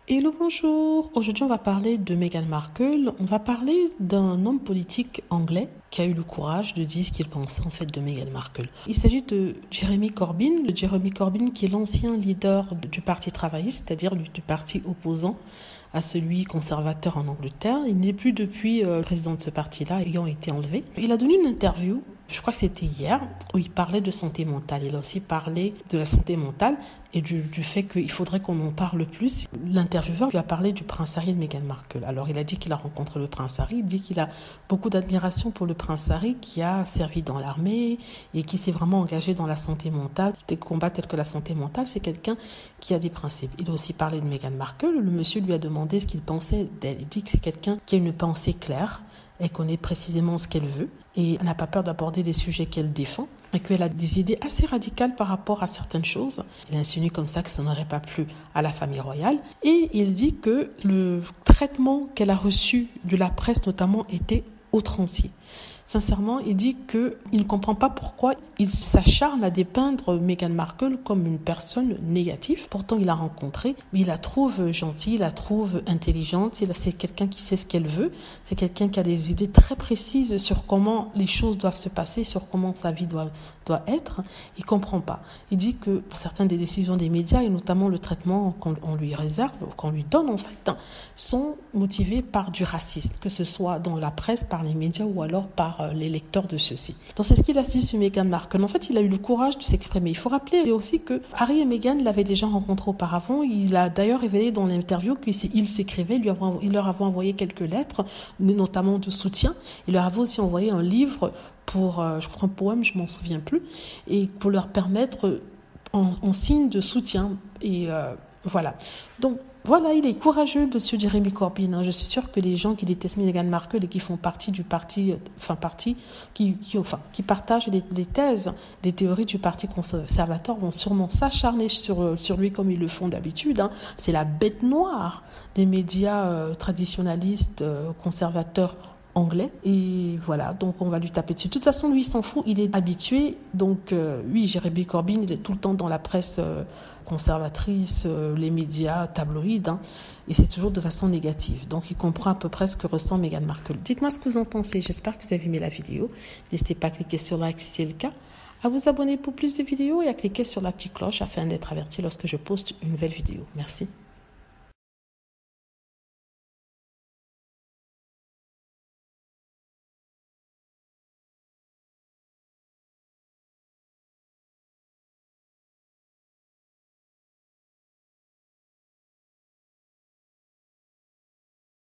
Hello, bonjour. Aujourd'hui, on va parler de Meghan Markle. On va parler d'un homme politique anglais qui a eu le courage de dire ce qu'il pensait en fait de Meghan Markle. Il s'agit de Jeremy Corbyn. Jeremy Corbyn qui est l'ancien leader du Parti travailliste, c'est-à-dire du parti opposant à celui conservateur en Angleterre. Il n'est plus depuis le président de ce parti-là ayant été enlevé. Il a donné une interview, je crois que c'était hier, où il parlait de santé mentale. Il a aussi parlé de la santé mentale et du fait qu'il faudrait qu'on en parle plus. L'intervieweur lui a parlé du prince Harry et de Meghan Markle. Alors il a dit qu'il a rencontré le prince Harry, il dit qu'il a beaucoup d'admiration pour le prince Harry qui a servi dans l'armée et qui s'est vraiment engagé dans la santé mentale. Des combats tels que la santé mentale, c'est quelqu'un qui a des principes. Il a aussi parlé de Meghan Markle. Le monsieur lui a demandé ce qu'il pensait d'elle. Il dit que c'est quelqu'un qui a une pensée claire. Elle connaît précisément ce qu'elle veut et elle n'a pas peur d'aborder des sujets qu'elle défend et qu'elle a des idées assez radicales par rapport à certaines choses. Il insinue comme ça que ça n'aurait pas plu à la famille royale et il dit que le traitement qu'elle a reçu de la presse notamment était outrancier. Sincèrement, il dit qu'il ne comprend pas pourquoi il s'acharne à dépeindre Meghan Markle comme une personne négative. Pourtant, il l'a rencontrée, mais il la trouve gentille, il la trouve intelligente, c'est quelqu'un qui sait ce qu'elle veut, c'est quelqu'un qui a des idées très précises sur comment les choses doivent se passer, sur comment sa vie doit être. Il comprend pas. Il dit que certaines des décisions des médias, et notamment le traitement qu'on lui réserve, qu'on lui donne en fait, sont motivées par du racisme, que ce soit dans la presse, par les médias ou alors par les lecteurs de ceux-ci. Donc c'est ce qu'il a dit sur Meghan Markle. En fait, il a eu le courage de s'exprimer. Il faut rappeler aussi que Harry et Meghan l'avaient déjà rencontré auparavant. Il a d'ailleurs révélé dans l'interview qu'il s'écrivait, il leur avait envoyé quelques lettres, notamment de soutien. Il leur avait aussi envoyé un livre pour, je crois un poème, je m'en souviens plus, et pour leur permettre en signe de soutien. Et voilà. Donc, voilà, il est courageux, monsieur Jeremy Corbyn. Je suis sûre que les gens qui détestent Meghan Markle et qui font partie du parti, qui partagent les thèses, les théories du parti conservateur vont sûrement s'acharner sur lui comme ils le font d'habitude. C'est la bête noire des médias traditionnalistes, conservateurs anglais. Et voilà, donc on va lui taper dessus. De toute façon, lui, il s'en fout, il est habitué. Donc, oui, Jeremy Corbyn, il est tout le temps dans la presse conservatrice, les médias tabloïds, et c'est toujours de façon négative. Donc, il comprend à peu près ce que ressent Meghan Markle. Dites-moi ce que vous en pensez. J'espère que vous avez aimé la vidéo. N'hésitez pas à cliquer sur like si c'est le cas, à vous abonner pour plus de vidéos et à cliquer sur la petite cloche afin d'être averti lorsque je poste une nouvelle vidéo. Merci.